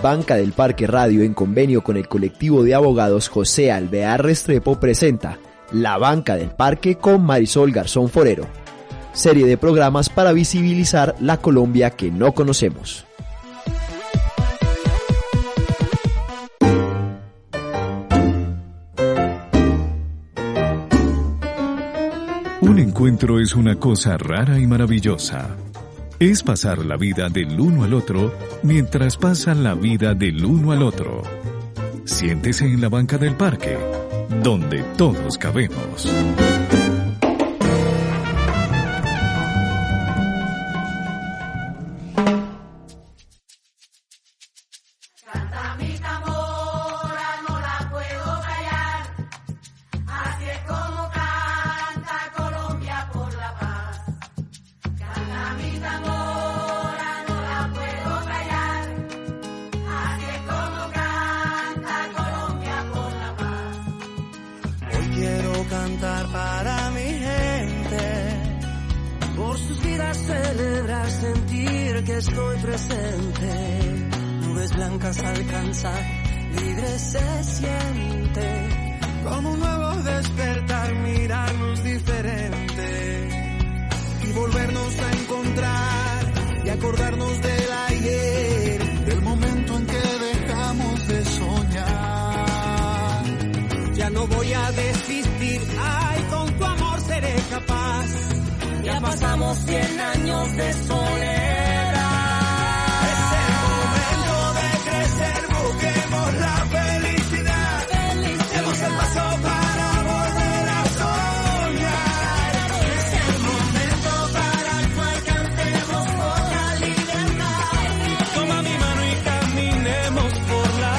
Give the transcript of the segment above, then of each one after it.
Banca del Parque Radio, en convenio con el colectivo de abogados José Alvear Restrepo, presenta La Banca del Parque con Marisol Garzón Forero, serie de programas para visibilizar la Colombia que no conocemos. Un encuentro es una cosa rara y maravillosa. Es pasar la vida del uno al otro mientras pasan la vida del uno al otro. Siéntese en la banca del parque, donde todos cabemos. Cantar para mi gente, por sus vidas celebrar, sentir que estoy presente. Nubes blancas alcanzar, libre se siente, como un nuevo despertar, mirarnos diferente y volvernos a encontrar y acordarnos del ayer, del momento en que dejamos de soñar. Ya no voy a desistir, ay, con tu amor seré capaz. Ya pasamos 100 años de soledad. Es el momento de crecer, busquemos la felicidad. Demos el paso para volver a soñar. Es el momento para actuar, cantemos por la libertad. Toma mi mano y caminemos por la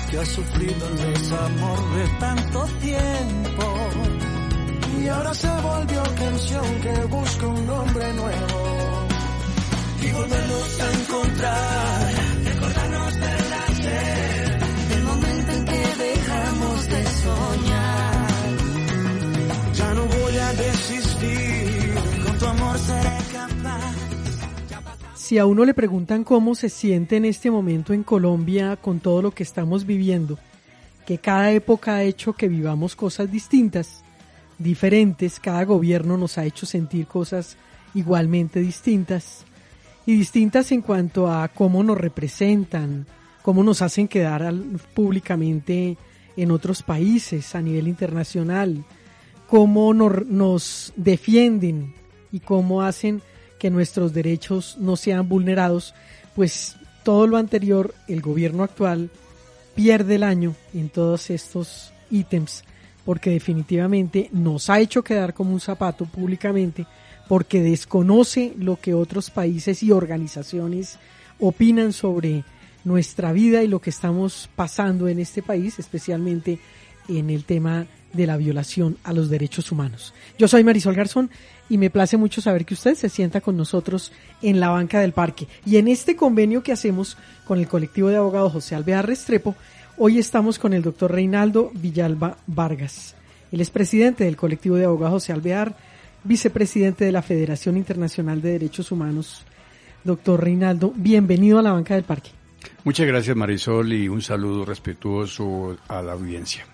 que ha sufrido el desamor de tanto tiempo y ahora se volvió canción que busca un nombre nuevo y volvernos a encontrar, recordarnos del ayer, el momento en que dejamos de soñar. Ya no voy a desistir, con tu amor seré capaz. Si a uno le preguntan cómo se siente en este momento en Colombia con todo lo que estamos viviendo, que cada época ha hecho que vivamos cosas distintas, diferentes, cada gobierno nos ha hecho sentir cosas igualmente distintas, y distintas en cuanto a cómo nos representan, cómo nos hacen quedar públicamente en otros países a nivel internacional, cómo nos defienden y cómo hacen que nuestros derechos no sean vulnerados, pues todo lo anterior, el gobierno actual pierde el año en todos estos ítems, porque definitivamente nos ha hecho quedar como un zapato públicamente, porque desconoce lo que otros países y organizaciones opinan sobre nuestra vida y lo que estamos pasando en este país, especialmente en el tema de la violación a los derechos humanos. Yo soy Marisol Garzón y me place mucho saber que usted se sienta con nosotros en la banca del parque. Y en este convenio que hacemos con el colectivo de abogados José Alvear Restrepo, hoy estamos con el doctor Reinaldo Villalba Vargas. Él es presidente del colectivo de abogados José Alvear, vicepresidente de la Federación Internacional de Derechos Humanos. Doctor Reinaldo, bienvenido a la banca del parque. Muchas gracias, Marisol, y un saludo respetuoso a la audiencia.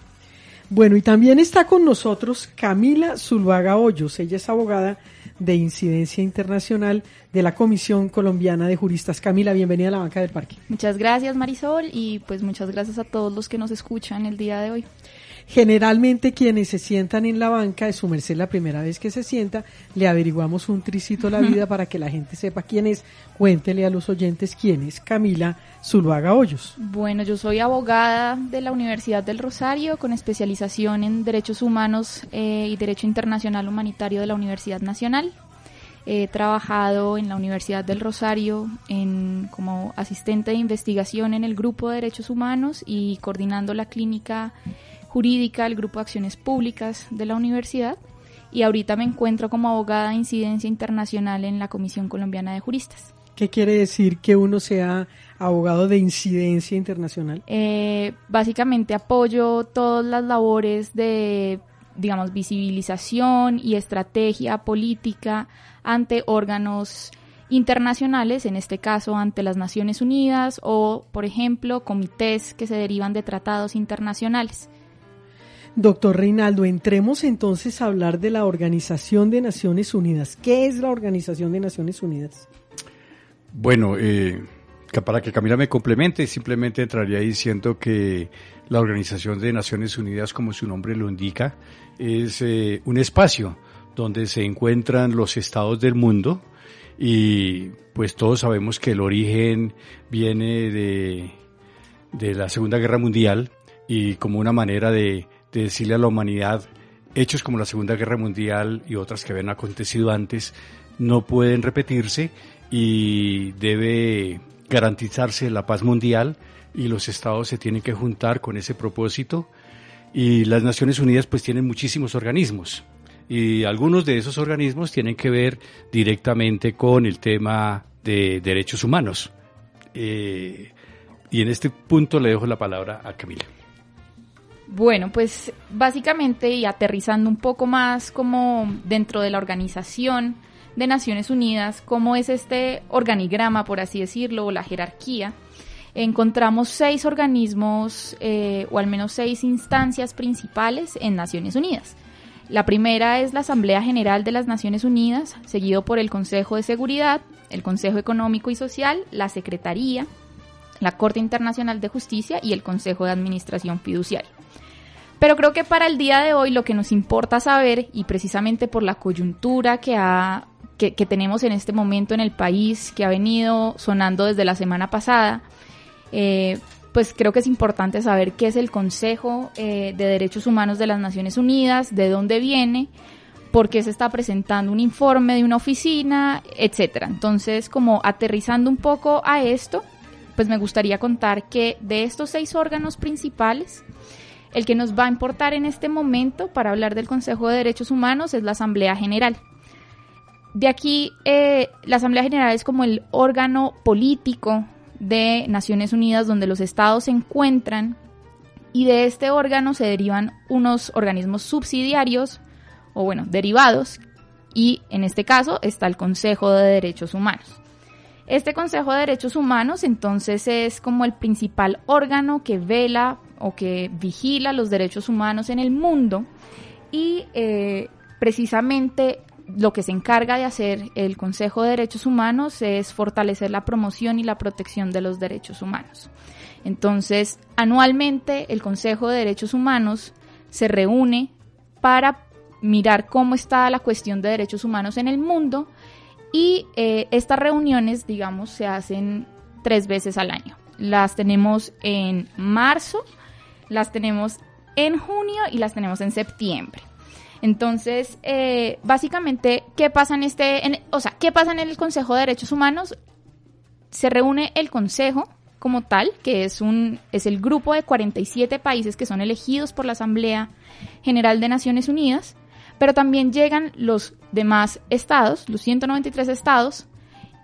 Bueno, y también está con nosotros Camila Zuluaga Hoyos. Ella es abogada de incidencia internacional de la Comisión Colombiana de Juristas. Camila, bienvenida a la banca del parque. Muchas gracias, Marisol, y pues muchas gracias a todos los que nos escuchan el día de hoy. Generalmente quienes se sientan en la banca, es su merced la primera vez que se sienta, le averiguamos un tricito la vida para que la gente sepa quién es. Cuéntele a los oyentes quién es Camila Zuluaga Hoyos. Bueno, yo soy abogada de la Universidad del Rosario con especialización en Derechos Humanos y Derecho Internacional Humanitario de la Universidad Nacional. He trabajado en la Universidad del Rosario como asistente de investigación en el Grupo de Derechos Humanos y coordinando la clínica jurídica, el Grupo de Acciones Públicas de la universidad. Y ahorita me encuentro como abogada de incidencia internacional en la Comisión Colombiana de Juristas. ¿Qué quiere decir que uno sea abogado de incidencia internacional? Básicamente apoyo todas las labores de, digamos, visibilización y estrategia política ante órganos internacionales, en este caso ante las Naciones Unidas o, por ejemplo, comités que se derivan de tratados internacionales. Doctor Reinaldo, entremos entonces a hablar de la Organización de Naciones Unidas. ¿Qué es la Organización de Naciones Unidas? Bueno, para que Camila me complemente, simplemente entraría diciendo que la Organización de Naciones Unidas, como su nombre lo indica, es un espacio donde se encuentran los estados del mundo y pues todos sabemos que el origen viene de la Segunda Guerra Mundial y como una manera de decirle a la humanidad, hechos como la Segunda Guerra Mundial y otras que habían acontecido antes no pueden repetirse y debe garantizarse la paz mundial y los estados se tienen que juntar con ese propósito y las Naciones Unidas pues tienen muchísimos organismos y algunos de esos organismos tienen que ver directamente con el tema de derechos humanos y en este punto le dejo la palabra a Camila. Bueno, pues básicamente y aterrizando un poco más como dentro de la Organización de Naciones Unidas, cómo es este organigrama, por así decirlo, o la jerarquía, encontramos 6 organismos o al menos 6 instancias principales en Naciones Unidas. La primera es la Asamblea General de las Naciones Unidas, seguido por el Consejo de Seguridad, el Consejo Económico y Social, la Secretaría, la Corte Internacional de Justicia y el Consejo de Administración Fiduciaria. Pero creo que para el día de hoy lo que nos importa saber, y precisamente por la coyuntura que tenemos en este momento en el país, que ha venido sonando desde la semana pasada, pues creo que es importante saber qué es el Consejo de Derechos Humanos de las Naciones Unidas, de dónde viene, por qué se está presentando un informe de una oficina, etcétera. Entonces, como aterrizando un poco a esto, pues me gustaría contar que de estos 6 órganos principales, el que nos va a importar en este momento para hablar del Consejo de Derechos Humanos es la Asamblea General. De aquí, la Asamblea General es como el órgano político de Naciones Unidas donde los estados se encuentran y de este órgano se derivan unos organismos subsidiarios o bueno, derivados y en este caso está el Consejo de Derechos Humanos. Este Consejo de Derechos Humanos entonces es como el principal órgano que vela o que vigila los derechos humanos en el mundo y precisamente lo que se encarga de hacer el Consejo de Derechos Humanos es fortalecer la promoción y la protección de los derechos humanos. Entonces, anualmente el Consejo de Derechos Humanos se reúne para mirar cómo está la cuestión de derechos humanos en el mundo y estas reuniones, digamos, se hacen 3 veces al año. Las tenemos en marzo, las tenemos en junio y las tenemos en septiembre. Entonces, básicamente, ¿qué pasa ¿qué pasa en el Consejo de Derechos Humanos? Se reúne el Consejo como tal, que es el grupo de 47 países que son elegidos por la Asamblea General de Naciones Unidas, pero también llegan los demás estados, los 193 estados,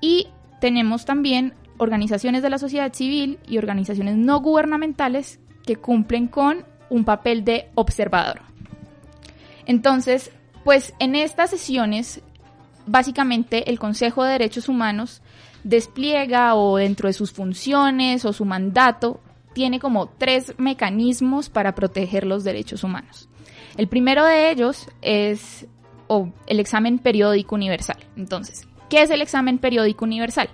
y tenemos también organizaciones de la sociedad civil y organizaciones no gubernamentales que cumplen con un papel de observador. Entonces, pues en estas sesiones, básicamente el Consejo de Derechos Humanos despliega o dentro de sus funciones o su mandato, tiene como 3 mecanismos para proteger los derechos humanos. El primero de ellos es el examen periódico universal. Entonces, ¿qué es el examen periódico universal?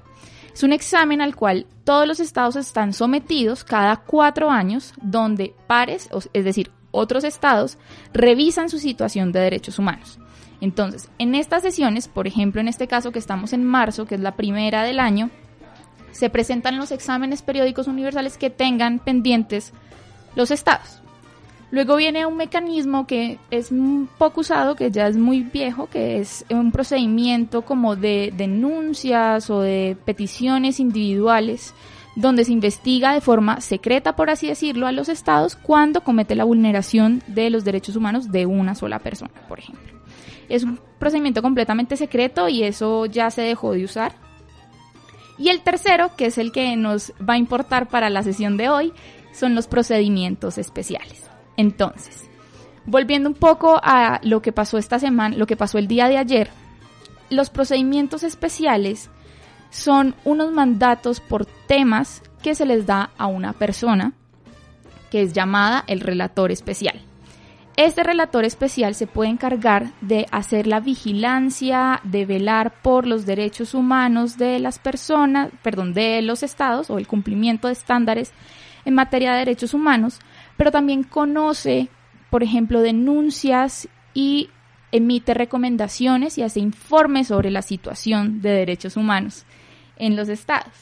Es un examen al cual todos los estados están sometidos cada 4 años, donde pares, es decir, otros estados, revisan su situación de derechos humanos. Entonces, en estas sesiones, por ejemplo, en este caso que estamos en marzo, que es la primera del año, se presentan los exámenes periódicos universales que tengan pendientes los estados. Luego viene un mecanismo que es un poco usado, que ya es muy viejo, que es un procedimiento como de denuncias o de peticiones individuales, donde se investiga de forma secreta, por así decirlo, a los estados cuando comete la vulneración de los derechos humanos de una sola persona, por ejemplo. Es un procedimiento completamente secreto y eso ya se dejó de usar. Y el tercero, que es el que nos va a importar para la sesión de hoy, son los procedimientos especiales. Entonces, volviendo un poco a lo que pasó esta semana, lo que pasó el día de ayer, los procedimientos especiales son unos mandatos por temas que se les da a una persona que es llamada el relator especial. Este relator especial se puede encargar de hacer la vigilancia, de velar por los derechos humanos de las personas, de los estados o el cumplimiento de estándares en materia de derechos humanos, pero también conoce, por ejemplo, denuncias y emite recomendaciones y hace informes sobre la situación de derechos humanos en los estados.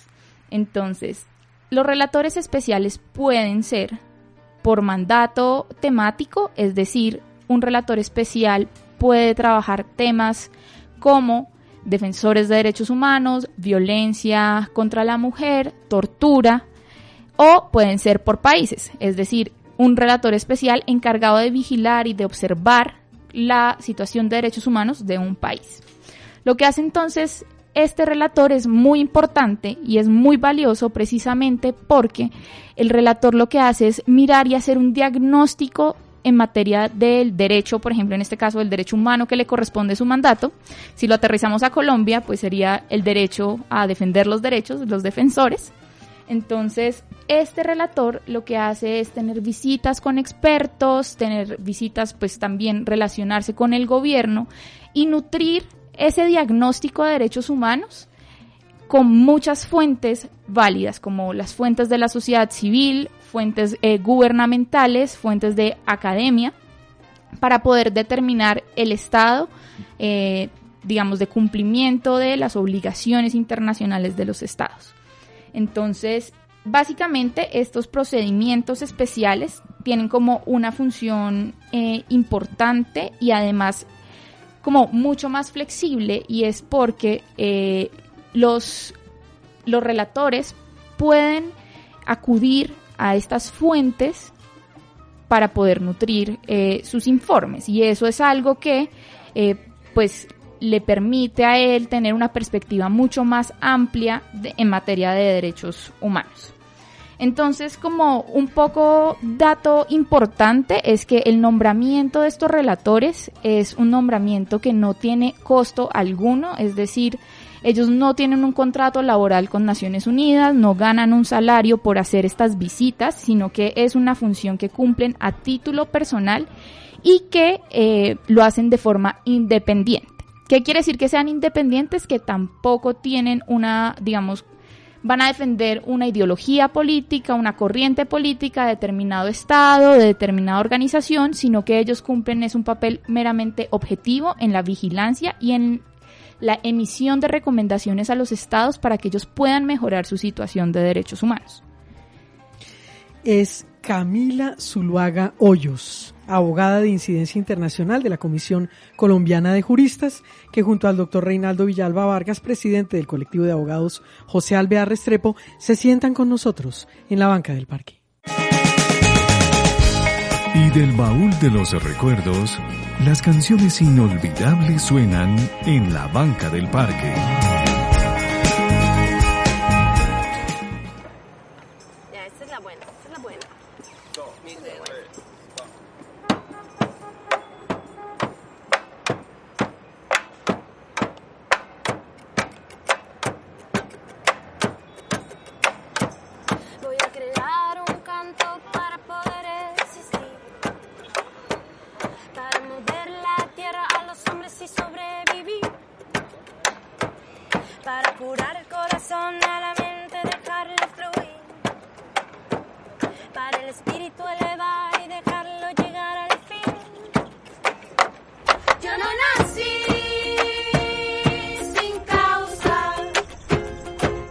Entonces, los relatores especiales pueden ser por mandato temático, es decir, un relator especial puede trabajar temas como defensores de derechos humanos, violencia contra la mujer, tortura, o pueden ser por países, es decir, un relator especial encargado de vigilar y de observar la situación de derechos humanos de un país. Lo que hace entonces este relator es muy importante y es muy valioso precisamente porque el relator lo que hace es mirar y hacer un diagnóstico en materia del derecho, por ejemplo, en este caso el derecho humano que le corresponde su mandato. Si lo aterrizamos a Colombia, pues sería el derecho a defender los derechos, los defensores. Entonces, este relator lo que hace es tener visitas con expertos, tener visitas, pues también relacionarse con el gobierno y nutrir ese diagnóstico de derechos humanos con muchas fuentes válidas, como las fuentes de la sociedad civil, fuentes gubernamentales, fuentes de academia, para poder determinar el estado, de cumplimiento de las obligaciones internacionales de los estados. Entonces, básicamente estos procedimientos especiales tienen como una función importante y además como mucho más flexible, y es porque los relatores pueden acudir a estas fuentes para poder nutrir sus informes, y eso es algo que pues le permite a él tener una perspectiva mucho más amplia en materia de derechos humanos. Entonces, como un poco dato importante es que el nombramiento de estos relatores es un nombramiento que no tiene costo alguno, es decir, ellos no tienen un contrato laboral con Naciones Unidas, no ganan un salario por hacer estas visitas, sino que es una función que cumplen a título personal y que lo hacen de forma independiente. ¿Qué quiere decir que sean independientes? Que tampoco tienen van a defender una ideología política, una corriente política de determinado estado, de determinada organización, sino que ellos cumplen un papel meramente objetivo en la vigilancia y en la emisión de recomendaciones a los estados para que ellos puedan mejorar su situación de derechos humanos. Es Camila Zuluaga Hoyos, abogada de incidencia internacional de la Comisión Colombiana de Juristas, que junto al doctor Reinaldo Villalba Vargas, presidente del colectivo de abogados José Alvear Restrepo, se sientan con nosotros en la banca del parque. Y del baúl de los recuerdos, las canciones inolvidables suenan en la banca del parque. Ya, esta es la buena, esta es la buena. Voy a crear un canto para poder existir, para mover la tierra a los hombres y sobrevivir, para curar el corazón a la mente, dejarlo fluir, para el espíritu elevar y dejarlo llegar al fin. Yo no nací sin causa,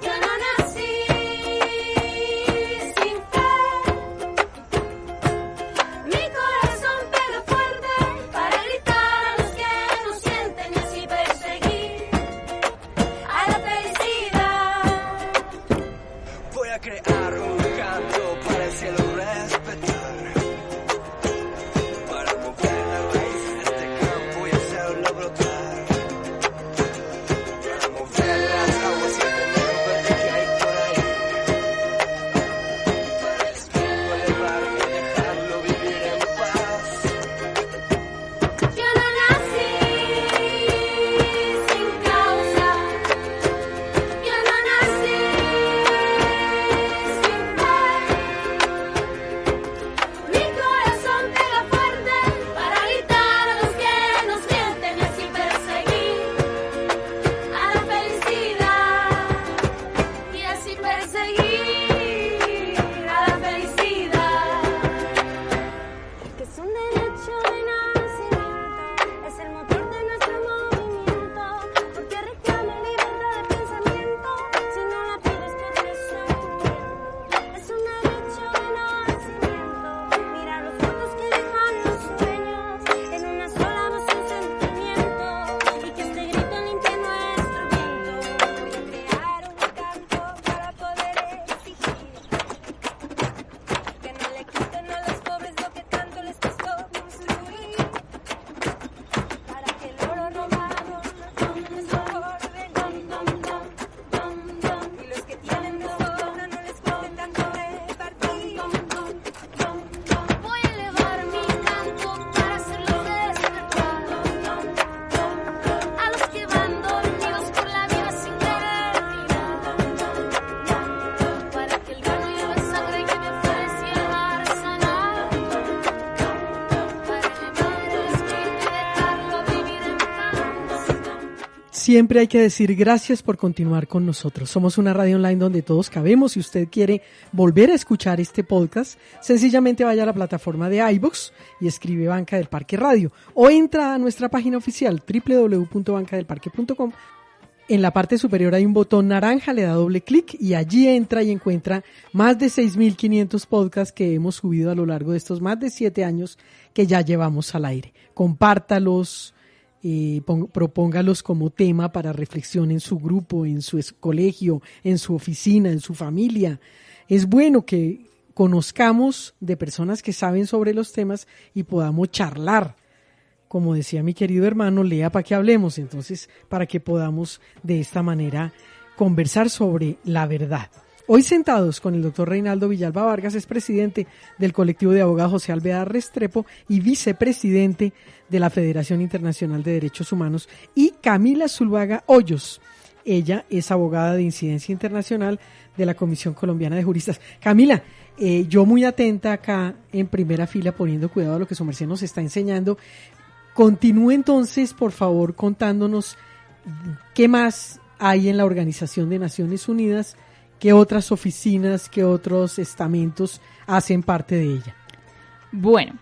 yo no nací sin fe, mi corazón siempre hay que decir gracias por continuar con nosotros. Somos una radio online donde todos cabemos. Si usted quiere volver a escuchar este podcast, sencillamente vaya a la plataforma de iVoox y escribe Banca del Parque Radio o entra a nuestra página oficial www.bancadelparque.com. En la parte superior hay un botón naranja, le da doble clic y allí entra y encuentra más de 6.500 podcasts que hemos subido a lo largo de estos más de 7 años que ya llevamos al aire. Compártalos, propóngalos como tema para reflexión en su grupo, en su colegio, en su oficina, en su familia. Es bueno que conozcamos de personas que saben sobre los temas y podamos charlar. Como decía mi querido hermano, lea para que hablemos, entonces para que podamos de esta manera conversar sobre la verdad. Hoy sentados con el doctor Reinaldo Villalba Vargas, es presidente del colectivo de abogados José Alvear Restrepo y vicepresidente de la Federación Internacional de Derechos Humanos, y Camila Zuluaga Hoyos. Ella es abogada de incidencia internacional de la Comisión Colombiana de Juristas. Camila, yo muy atenta acá en primera fila poniendo cuidado a lo que su merced nos está enseñando. Continúe entonces, por favor, contándonos qué más hay en la Organización de Naciones Unidas, qué otras oficinas, qué otros estamentos hacen parte de ella. Bueno,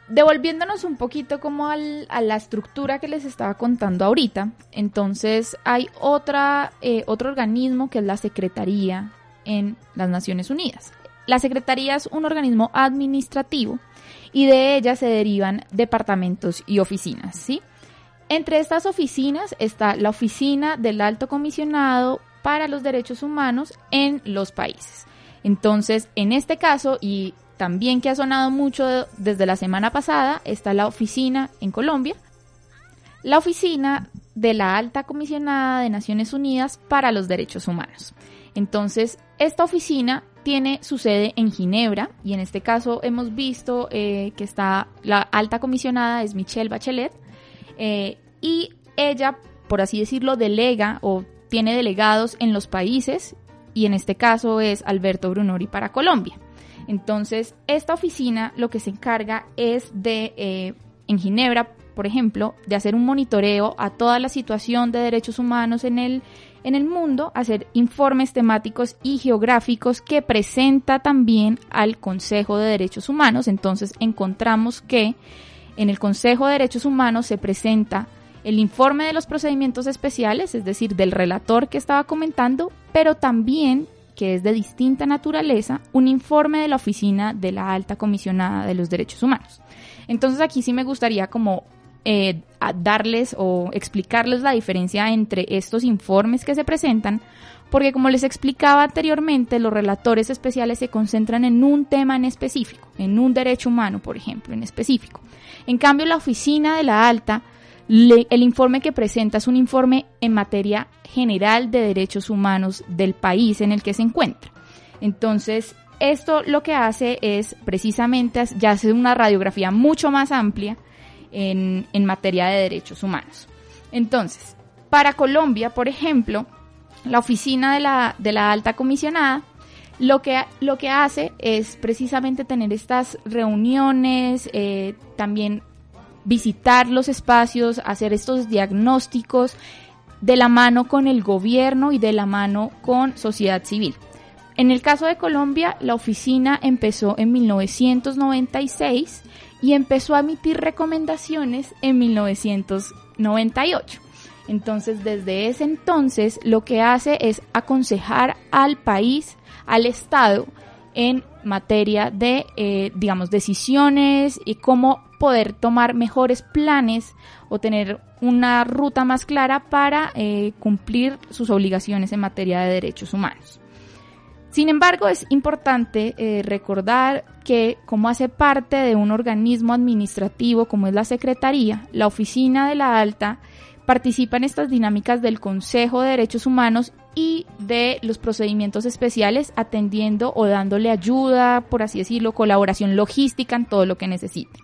devolviéndonos un poquito como a la estructura que les estaba contando ahorita, entonces hay otro organismo que es la Secretaría en las Naciones Unidas. La Secretaría es un organismo administrativo y de ella se derivan departamentos y oficinas, ¿sí? Entre estas oficinas está la Oficina del Alto Comisionado para los Derechos Humanos en los países. Entonces, en este caso, y también que ha sonado mucho desde la semana pasada, está la oficina en Colombia, la Oficina de la Alta Comisionada de Naciones Unidas para los Derechos Humanos. Entonces, esta oficina tiene su sede en Ginebra, y en este caso hemos visto que está la alta comisionada, es Michelle Bachelet, y ella, por así decirlo, delega o tiene delegados en los países, y en este caso es Alberto Brunori para Colombia. Entonces, esta oficina lo que se encarga es de, en Ginebra, por ejemplo, de hacer un monitoreo a toda la situación de derechos humanos en el mundo, hacer informes temáticos y geográficos que presenta también al Consejo de Derechos Humanos. Entonces, encontramos que en el Consejo de Derechos Humanos se presenta el informe de los procedimientos especiales, es decir, del relator que estaba comentando, pero también, que es de distinta naturaleza, un informe de la Oficina de la Alta Comisionada de los Derechos Humanos. Entonces aquí sí me gustaría como darles o explicarles la diferencia entre estos informes que se presentan, porque como les explicaba anteriormente, los relatores especiales se concentran en un tema en específico, en un derecho humano, por ejemplo, en específico. En cambio, la Oficina de la Alta, el informe que presenta es un informe en materia general de derechos humanos del país en el que se encuentra. Entonces, esto lo que hace es precisamente ya hace una radiografía mucho más amplia en materia de derechos humanos. Entonces, para Colombia, por ejemplo, la oficina de la alta comisionada lo que hace es precisamente tener estas reuniones, también visitar los espacios, hacer estos diagnósticos de la mano con el gobierno y de la mano con sociedad civil. En el caso de Colombia, la oficina empezó en 1996 y empezó a emitir recomendaciones en 1998. Entonces, desde ese entonces, lo que hace es aconsejar al país, al Estado, en materia de, decisiones y cómo poder tomar mejores planes o tener una ruta más clara para cumplir sus obligaciones en materia de derechos humanos. Sin embargo, es importante recordar que, como hace parte de un organismo administrativo como es la Secretaría, la Oficina de la Alta participa en estas dinámicas del Consejo de Derechos Humanos y de los procedimientos especiales, atendiendo o dándole ayuda, por así decirlo, colaboración logística en todo lo que necesite.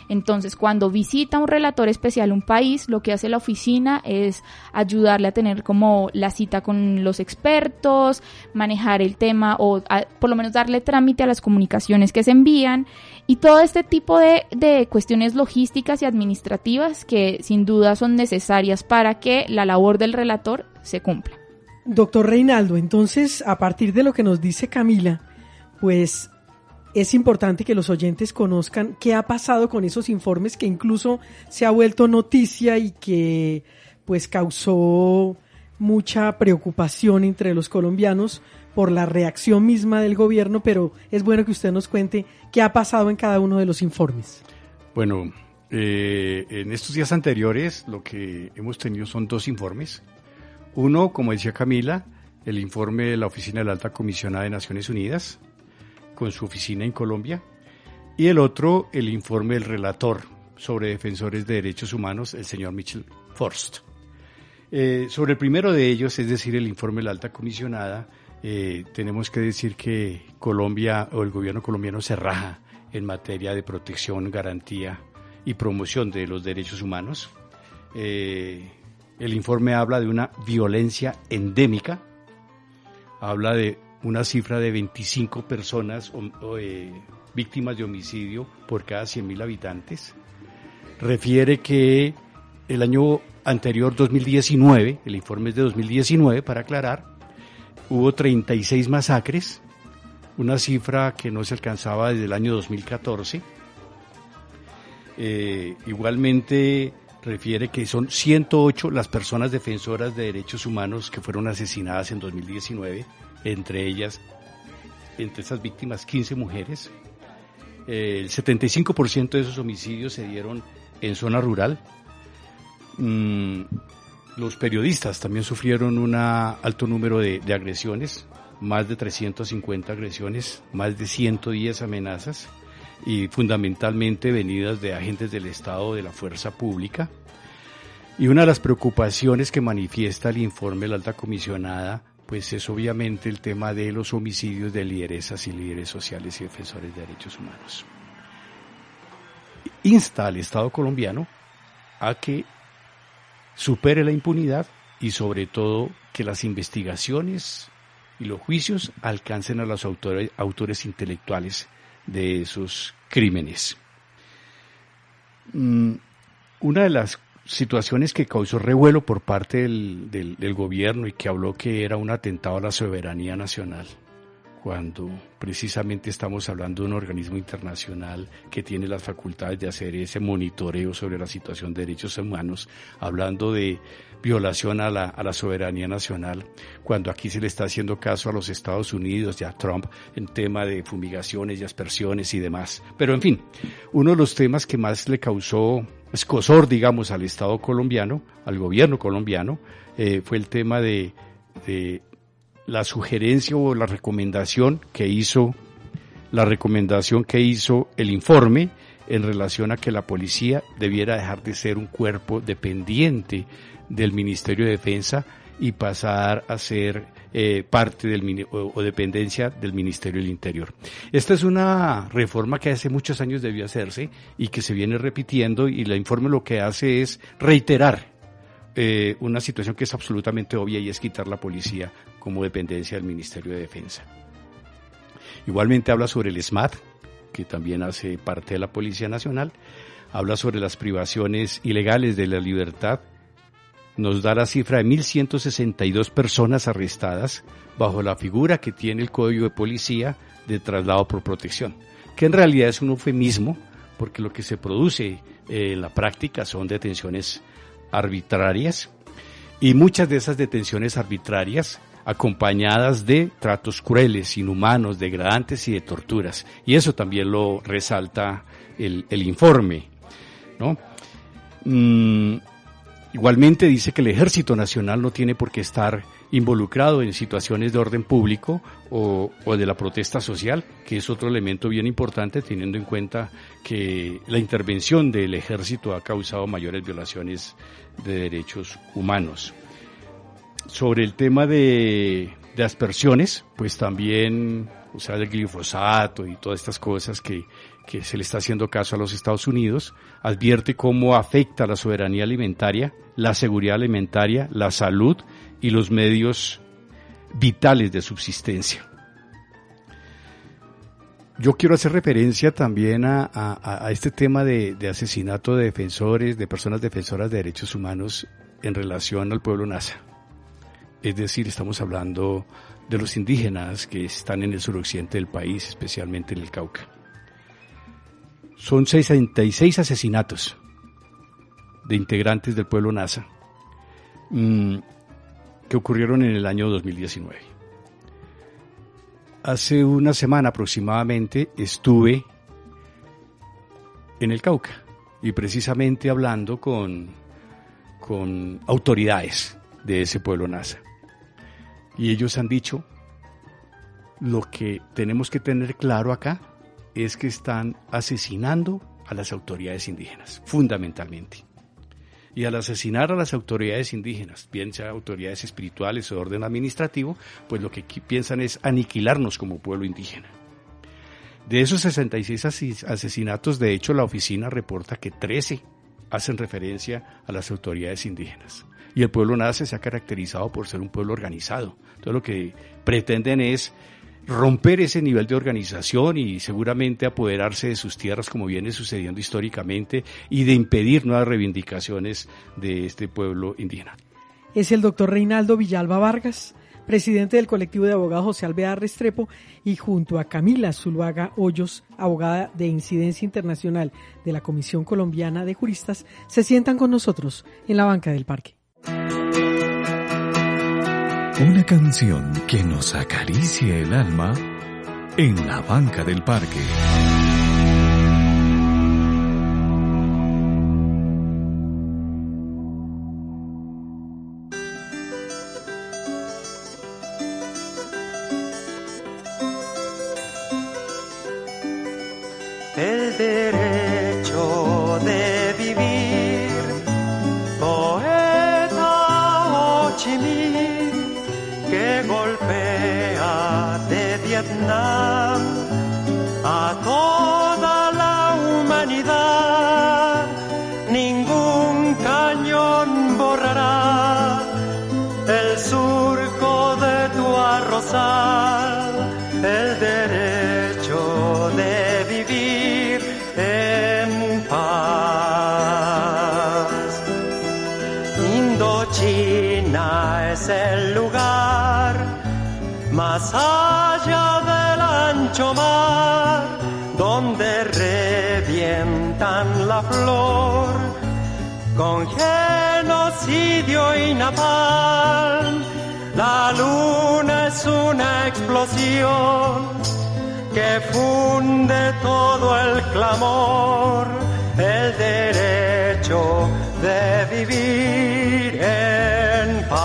Entonces, cuando visita un relator especial un país, lo que hace la oficina es ayudarle a tener como la cita con los expertos, manejar el tema o por lo menos darle trámite a las comunicaciones que se envían y todo este tipo de cuestiones logísticas y administrativas que sin duda son necesarias para que la labor del relator se cumpla. Doctor Reinaldo, entonces, a partir de lo que nos dice Camila, pues es importante que los oyentes conozcan qué ha pasado con esos informes que incluso se ha vuelto noticia y que pues causó mucha preocupación entre los colombianos por la reacción misma del gobierno, pero es bueno que usted nos cuente qué ha pasado en cada uno de los informes. Bueno, en estos días anteriores lo que hemos tenido son 2 informes. Uno, como decía Camila, el informe de la Oficina de la Alta Comisionada de Naciones Unidas, con su oficina en Colombia, y el otro, el informe del relator sobre defensores de derechos humanos, el señor Michel Forst. Sobre el primero de ellos, es decir, el informe de la Alta Comisionada, tenemos que decir que Colombia o el gobierno colombiano se raja en materia de protección, garantía y promoción de los derechos humanos. El informe habla de una violencia endémica, habla de una cifra de 25 personas víctimas de homicidio por cada 100.000 habitantes. Refiere que el año anterior, 2019, el informe es de 2019, para aclarar, hubo 36 masacres, una cifra que no se alcanzaba desde el año 2014. Igualmente refiere que son 108 las personas defensoras de derechos humanos que fueron asesinadas en 2019, entre ellas, entre esas víctimas, 15 mujeres. El 75% de esos homicidios se dieron en zona rural. Los periodistas también sufrieron un alto número de agresiones, más de 350 agresiones, más de 110 amenazas, y fundamentalmente venidas de agentes del Estado o de la fuerza pública. Y una de las preocupaciones que manifiesta el informe de la Alta Comisionada, pues es obviamente el tema de los homicidios de lideresas y líderes sociales y defensores de derechos humanos. Insta al Estado colombiano a que supere la impunidad y sobre todo que las investigaciones y los juicios alcancen a los autores intelectuales de esos crímenes. Una de las situaciones que causó revuelo por parte del gobierno y que habló que era un atentado a la soberanía nacional, cuando precisamente estamos hablando de un organismo internacional que tiene las facultades de hacer ese monitoreo sobre la situación de derechos humanos, hablando de violación a la soberanía nacional, cuando aquí se le está haciendo caso a los Estados Unidos y a Trump en tema de fumigaciones y aspersiones y demás. Pero en fin, uno de los temas que más le causó escozor, digamos, al Estado colombiano, al gobierno colombiano, fue el tema de la sugerencia o la recomendación que hizo el informe en relación a que la policía debiera dejar de ser un cuerpo dependiente del Ministerio de Defensa y pasar a ser parte o dependencia del Ministerio del Interior. Esta es una reforma que hace muchos años debió hacerse y que se viene repitiendo, y el informe lo que hace es reiterar una situación que es absolutamente obvia, y es quitar la policía como dependencia del Ministerio de Defensa. Igualmente habla sobre el SMAT, que también hace parte de la Policía Nacional, habla sobre las privaciones ilegales de la libertad, nos da la cifra de 1.162 personas arrestadas bajo la figura que tiene el Código de Policía de traslado por protección, que en realidad es un eufemismo, porque lo que se produce en la práctica son detenciones arbitrarias, y muchas de esas detenciones arbitrarias acompañadas de tratos crueles, inhumanos, degradantes y de torturas, y eso también lo resalta el informe, ¿no? Igualmente dice que el Ejército Nacional no tiene por qué estar involucrado en situaciones de orden público o de la protesta social, que es otro elemento bien importante, teniendo en cuenta que la intervención del Ejército ha causado mayores violaciones de derechos humanos. Sobre el tema de aspersiones, pues también o sea, el glifosato y todas estas cosas que se le está haciendo caso a los Estados Unidos, advierte cómo afecta la soberanía alimentaria, la seguridad alimentaria, la salud y los medios vitales de subsistencia. Yo quiero hacer referencia también a este tema de asesinato de defensores, de personas defensoras de derechos humanos en relación al pueblo Nasa. Es decir, estamos hablando de los indígenas que están en el suroccidente del país, especialmente en el Cauca. Son 66 asesinatos de integrantes del pueblo Nasa que ocurrieron en el año 2019. Hace una semana aproximadamente estuve en el Cauca y precisamente hablando con autoridades de ese pueblo Nasa. Y ellos han dicho, lo que tenemos que tener claro acá es que están asesinando a las autoridades indígenas, fundamentalmente. Y al asesinar a las autoridades indígenas, bien sea autoridades espirituales o de orden administrativo, pues lo que piensan es aniquilarnos como pueblo indígena. De esos 66 asesinatos, de hecho, la oficina reporta que 13 hacen referencia a las autoridades indígenas. Y el pueblo Nasa se ha caracterizado por ser un pueblo organizado. Entonces lo que pretenden es romper ese nivel de organización y seguramente apoderarse de sus tierras como viene sucediendo históricamente y de impedir nuevas reivindicaciones de este pueblo indígena. Es el doctor Reinaldo Villalba Vargas, presidente del colectivo de abogados José Alvear Restrepo, y junto a Camila Zuluaga Hoyos, abogada de Incidencia Internacional de la Comisión Colombiana de Juristas, se sientan con nosotros en la banca del parque. Una canción que nos acaricie el alma en la banca del parque. El derecho de vivir, poeta Ho Chi Minh, que golpea de Vietnam a toda la humanidad. Ningún cañón borrará el surco de tu arrozal, el derecho de vivir en paz. Indochina es el lugar más allá del ancho mar, donde revientan la flor con genocidio y napalm. La luna es una explosión que funde todo el clamor, el derecho de vivir en paz.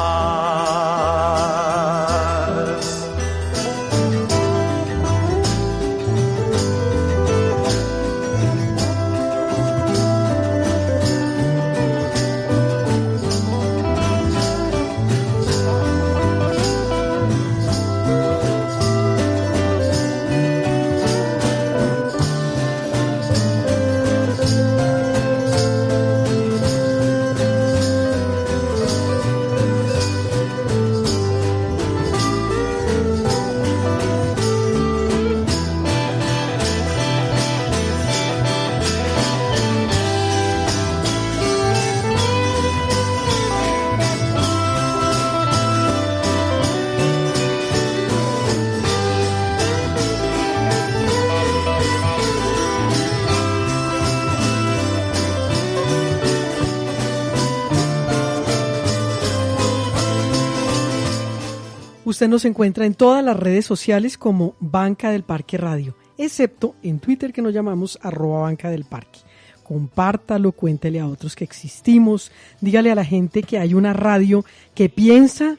Usted nos encuentra en todas las redes sociales como Banca del Parque Radio, excepto en Twitter, que nos llamamos @Banca del Parque. Compártalo, cuéntele a otros que existimos, dígale a la gente que hay una radio que piensa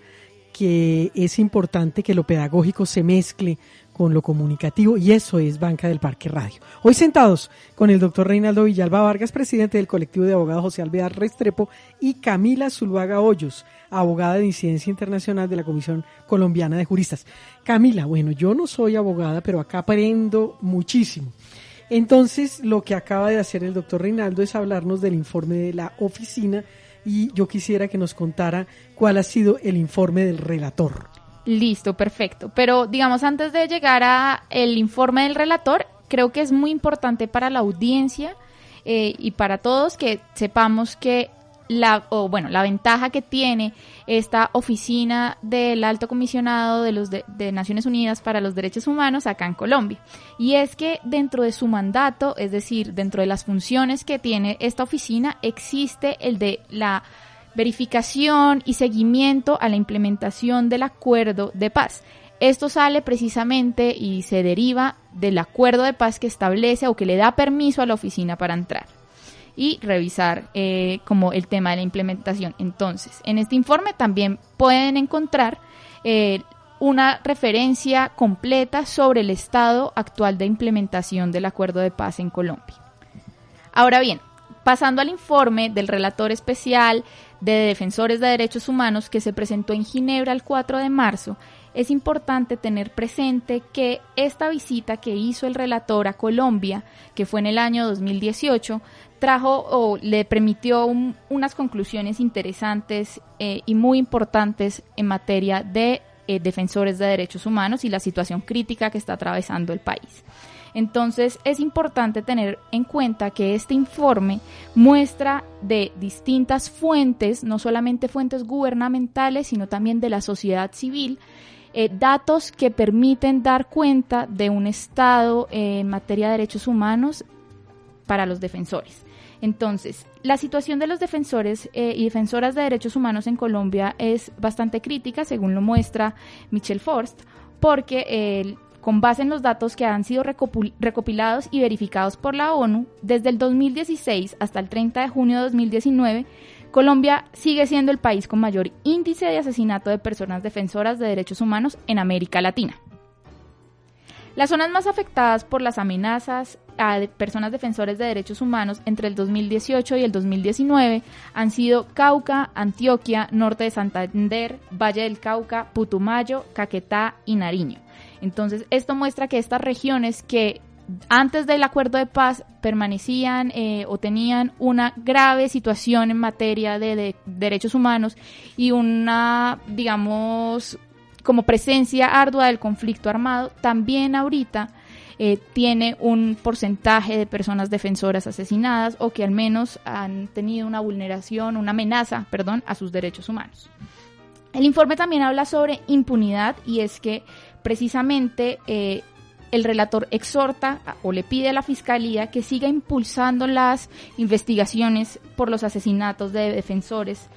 que es importante que lo pedagógico se mezcle con lo comunicativo, y eso es Banca del Parque Radio. Hoy sentados con el doctor Reinaldo Villalba Vargas, presidente del colectivo de abogados José Alvear Restrepo, y Camila Zuluaga Hoyos, abogada de incidencia internacional de la Comisión Colombiana de Juristas. Camila, bueno, yo no soy abogada, pero acá aprendo muchísimo. Entonces, lo que acaba de hacer el doctor Reinaldo es hablarnos del informe de la oficina, y yo quisiera que nos contara cuál ha sido el informe del relator. Listo, perfecto. Pero digamos, antes de llegar a el informe del relator, creo que es muy importante para la audiencia y para todos que sepamos que la ventaja que tiene esta oficina del Alto Comisionado de Naciones Unidas para los Derechos Humanos acá en Colombia. Y es que dentro de su mandato, es decir, dentro de las funciones que tiene esta oficina, existe el de la verificación y seguimiento a la implementación del acuerdo de paz. Esto sale precisamente y se deriva del acuerdo de paz que establece o que le da permiso a la oficina para entrar y revisar como el tema de la implementación. Entonces, en este informe también pueden encontrar una referencia completa sobre el estado actual de implementación del acuerdo de paz en Colombia. Ahora bien, pasando al informe del relator especial de Defensores de Derechos Humanos que se presentó en Ginebra el 4 de marzo, es importante tener presente que esta visita que hizo el relator a Colombia, que fue en el año 2018, trajo o le permitió unas conclusiones interesantes y muy importantes en materia de defensores de derechos humanos y la situación crítica que está atravesando el país. Entonces es importante tener en cuenta que este informe muestra de distintas fuentes, no solamente fuentes gubernamentales, sino también de la sociedad civil, datos que permiten dar cuenta de un estado en materia de derechos humanos para los defensores. Entonces, la situación de los defensores y defensoras de derechos humanos en Colombia es bastante crítica, según lo muestra Michel Forst, porque con base en los datos que han sido recopilados y verificados por la ONU, desde el 2016 hasta el 30 de junio de 2019, Colombia sigue siendo el país con mayor índice de asesinato de personas defensoras de derechos humanos en América Latina. Las zonas más afectadas por las amenazas a personas defensores de derechos humanos entre el 2018 y el 2019 han sido Cauca, Antioquia, Norte de Santander, Valle del Cauca, Putumayo, Caquetá y Nariño. Entonces, esto muestra que estas regiones que antes del acuerdo de paz permanecían o tenían una grave situación en materia de derechos humanos y una, digamos, como presencia ardua del conflicto armado, también ahorita tiene un porcentaje de personas defensoras asesinadas o que al menos han tenido una vulneración, una amenaza, a sus derechos humanos. El informe también habla sobre impunidad y es que precisamente el relator exhorta o le pide a la Fiscalía que siga impulsando las investigaciones por los asesinatos de defensores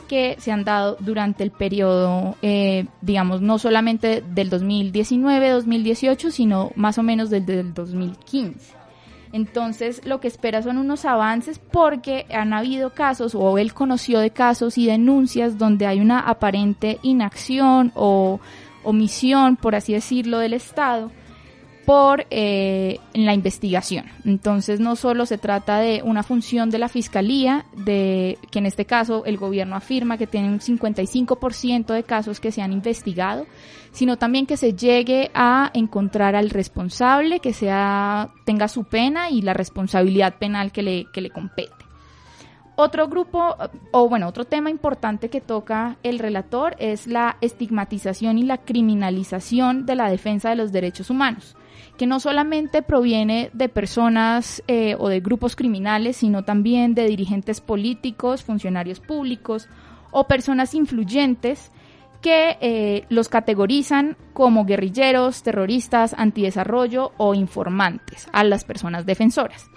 que se han dado durante el periodo, no solamente del 2019-2018, sino más o menos desde el 2015. Entonces, lo que espera son unos avances porque han habido casos, o él conoció de casos y denuncias donde hay una aparente inacción o omisión, por así decirlo, del Estado en la investigación. Entonces no solo se trata de una función de la Fiscalía, que en este caso el gobierno afirma que tiene un 55% de casos que se han investigado, sino también que se llegue a encontrar al responsable, que tenga su pena y la responsabilidad penal que le compete. Otro tema importante que toca el relator es la estigmatización y la criminalización de la defensa de los derechos humanos, que no solamente proviene de personas o de grupos criminales, sino también de dirigentes políticos, funcionarios públicos o personas influyentes que los categorizan como guerrilleros, terroristas, antidesarrollo o informantes a las personas defensoras.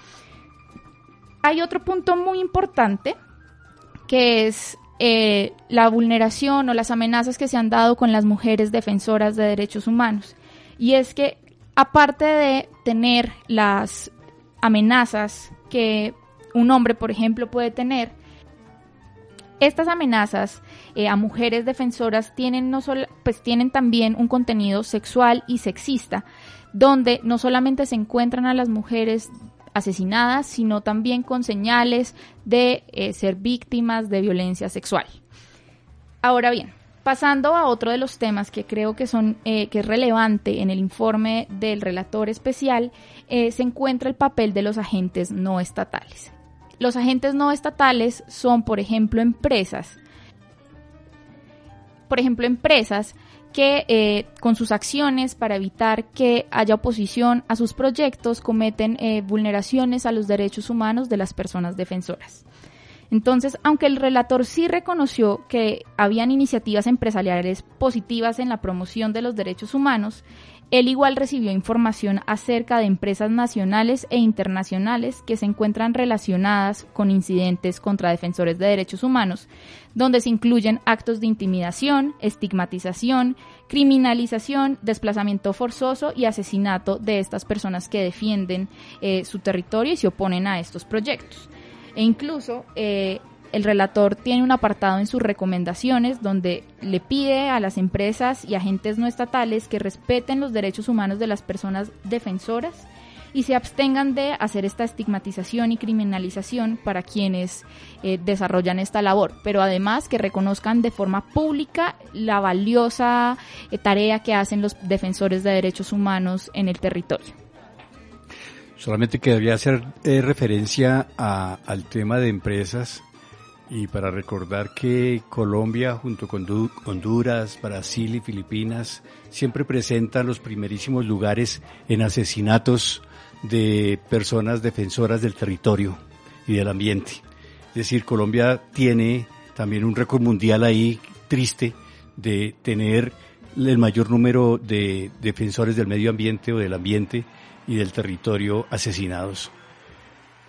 Hay otro punto muy importante que es la vulneración o las amenazas que se han dado con las mujeres defensoras de derechos humanos. Y es que aparte de tener las amenazas que un hombre, por ejemplo, puede tener, Estas amenazas a mujeres defensoras tienen también un contenido sexual y sexista, donde no solamente se encuentran a las mujeres asesinadas, sino también con señales de ser víctimas de violencia sexual. Ahora bien, pasando a otro de los temas que creo que es relevante en el informe del relator especial, se encuentra el papel de los agentes no estatales. Los agentes no estatales son, por ejemplo, empresas que con sus acciones para evitar que haya oposición a sus proyectos cometen vulneraciones a los derechos humanos de las personas defensoras. Entonces, aunque el relator sí reconoció que habían iniciativas empresariales positivas en la promoción de los derechos humanos, él igual recibió información acerca de empresas nacionales e internacionales que se encuentran relacionadas con incidentes contra defensores de derechos humanos, donde se incluyen actos de intimidación, estigmatización, criminalización, desplazamiento forzoso y asesinato de estas personas que defienden su territorio y se oponen a estos proyectos. E incluso el relator tiene un apartado en sus recomendaciones donde le pide a las empresas y agentes no estatales que respeten los derechos humanos de las personas defensoras y se abstengan de hacer esta estigmatización y criminalización para quienes desarrollan esta labor, pero además que reconozcan de forma pública la valiosa tarea que hacen los defensores de derechos humanos en el territorio. Solamente quería hacer referencia al tema de empresas y para recordar que Colombia junto con Honduras, Brasil y Filipinas siempre presentan los primerísimos lugares en asesinatos de personas defensoras del territorio y del ambiente. Es decir, Colombia tiene también un récord mundial ahí triste de tener el mayor número de defensores del medio ambiente o del ambiente y del territorio asesinados.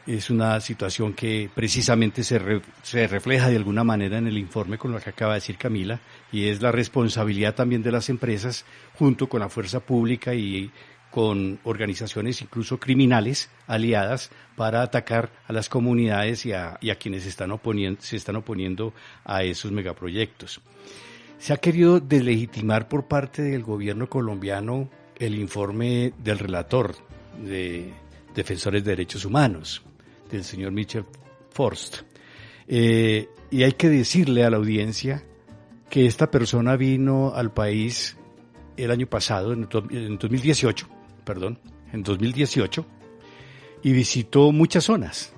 Es una situación que precisamente se refleja de alguna manera en el informe con lo que acaba de decir Camila, y es la responsabilidad también de las empresas junto con la fuerza pública y con organizaciones incluso criminales aliadas para atacar a las comunidades y a quienes se están oponiendo a esos megaproyectos. Se ha querido deslegitimar por parte del gobierno colombiano el informe del relator de Defensores de Derechos Humanos, del señor Michel Forst. Y hay que decirle a la audiencia que esta persona vino al país el año pasado, en 2018, y visitó muchas zonas,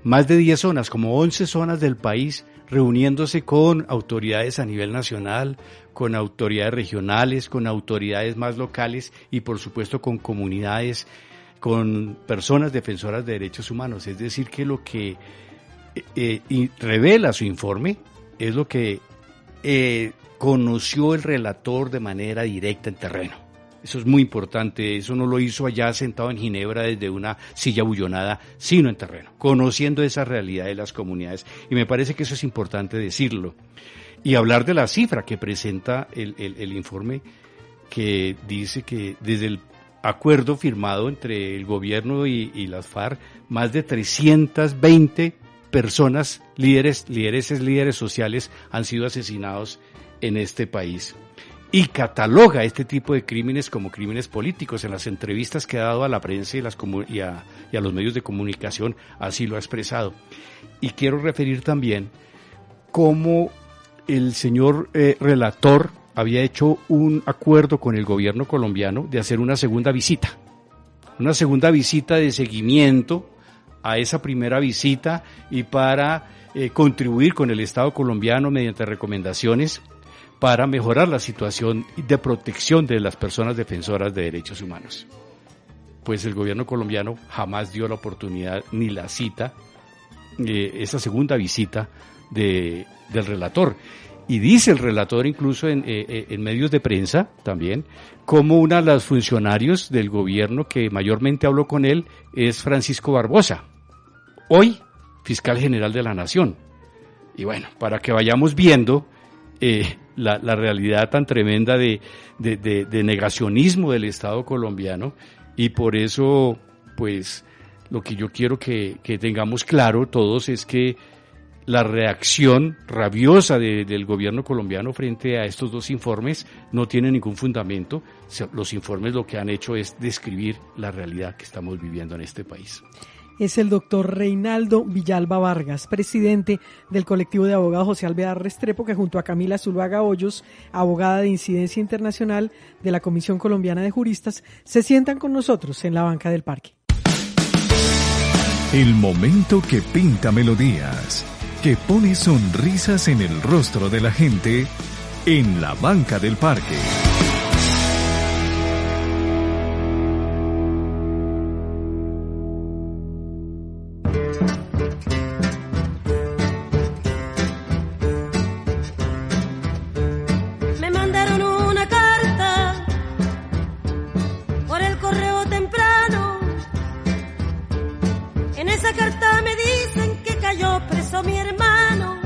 más de 10 zonas, como 11 zonas del país, reuniéndose con autoridades a nivel nacional, con autoridades regionales, con autoridades más locales y por supuesto con comunidades, con personas defensoras de derechos humanos. Es decir, que lo que revela su informe es lo que conoció el relator de manera directa en terreno. Eso es muy importante, eso no lo hizo allá sentado en Ginebra desde una silla bullonada, sino en terreno, conociendo esa realidad de las comunidades. Y me parece que eso es importante decirlo. Y hablar de la cifra que presenta el informe, que dice que desde el acuerdo firmado entre el gobierno y las FARC, más de 320 personas, líderes sociales, han sido asesinados en este país. Y cataloga este tipo de crímenes como crímenes políticos. En las entrevistas que ha dado a la prensa y a los medios de comunicación, así lo ha expresado. Y quiero referir también cómo el señor relator había hecho un acuerdo con el gobierno colombiano de hacer una segunda visita de seguimiento a esa primera visita y para contribuir con el Estado colombiano mediante recomendaciones para mejorar la situación de protección de las personas defensoras de derechos humanos. Pues el gobierno colombiano jamás dio la oportunidad ni la cita, esa segunda visita del relator. Y dice el relator incluso en medios de prensa también, como una de los funcionarios del gobierno que mayormente habló con él es Francisco Barbosa, hoy fiscal general de la Nación. Y bueno, para que vayamos viendo la realidad tan tremenda de negacionismo del Estado colombiano, y por eso, pues, lo que yo quiero que tengamos claro todos es que la reacción rabiosa del gobierno colombiano frente a estos dos informes no tiene ningún fundamento. Los informes lo que han hecho es describir la realidad que estamos viviendo en este país. Es el doctor Reinaldo Villalba Vargas, presidente del colectivo de abogados José Alvear Restrepo, que junto a Camila Zuluaga Hoyos, abogada de incidencia internacional de la Comisión Colombiana de Juristas, se sientan con nosotros en la banca del parque. El momento que pinta melodías, que pone sonrisas en el rostro de la gente en la banca del parque. Me mandaron una carta por el correo temprano. En esa carta me dicen que cayó preso mi hermano.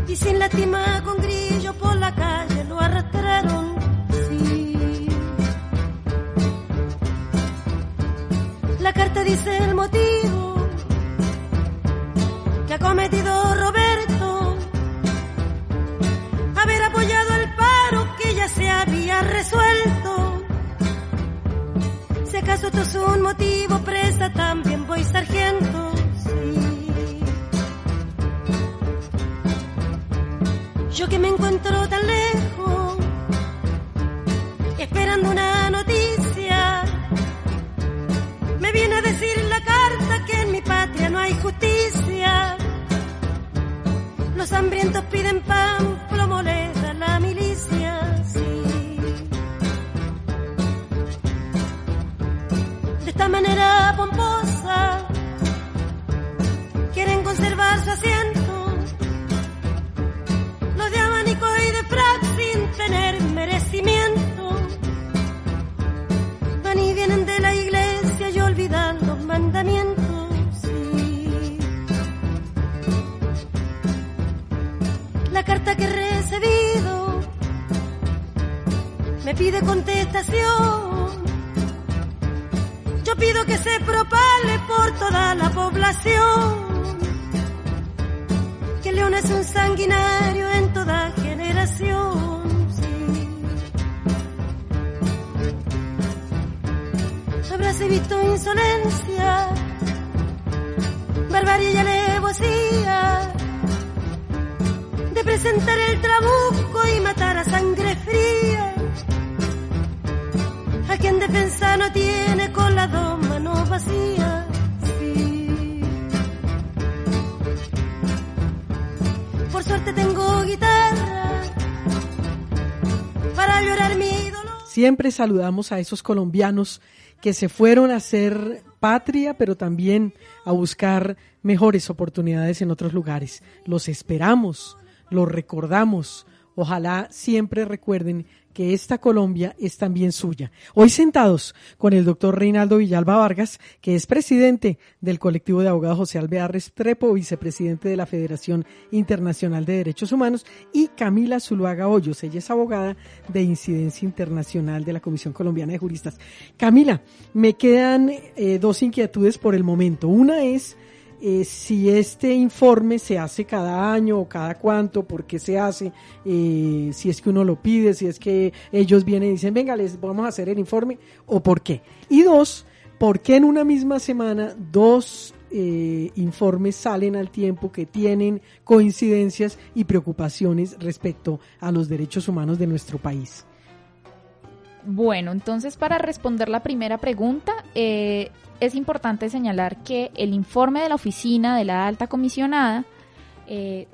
Y sin lástima con grillo por la calle lo arrastraron, sí. La carta dice el motivo que ha cometido Roberto: haber apoyado el paro que ya se había resuelto. Si acaso esto es un motivo, presa también voy sargento, sí. Yo que me encuentro tan lejos, esperando una noticia, me viene a decir la carta que en mi patria no hay justicia. Los hambrientos piden pan, plomo les da la milicia, sí. De esta manera pomposa quieren conservar su asiento. Los de abanico y de frac sin tener merecimiento. Van y vienen de la iglesia y olvidan los mandamientos, sí. La carta que he recibido me pide contestación. Yo pido que se propague por toda la población que León es un sanguinario en toda generación, sí. Habráse visto insolencia, barbarie y alevosía de presentar el trabuco y matar a sangre fría a quien defensa no tiene con las dos manos vacías, sí. Por suerte tengo guitarra para llorar mi dolor. Siempre saludamos a esos colombianos que se fueron a hacer patria, pero también a buscar mejores oportunidades en otros lugares. Los esperamos, los recordamos. Ojalá siempre recuerden que esta Colombia es también suya. Hoy sentados con el doctor Reinaldo Villalba Vargas, que es presidente del colectivo de abogados José Alvear Restrepo, vicepresidente de la Federación Internacional de Derechos Humanos, y Camila Zuluaga Hoyos, ella es abogada de incidencia internacional de la Comisión Colombiana de Juristas. Camila, me quedan dos inquietudes por el momento. Una es si este informe se hace cada año o cada cuánto, por qué se hace, si es que uno lo pide, si es que ellos vienen y dicen, venga, les vamos a hacer el informe, o por qué. Y dos, ¿por qué en una misma semana dos informes salen al tiempo que tienen coincidencias y preocupaciones respecto a los derechos humanos de nuestro país? Bueno, entonces para responder la primera pregunta, es importante señalar que el informe de la oficina de la alta comisionada, este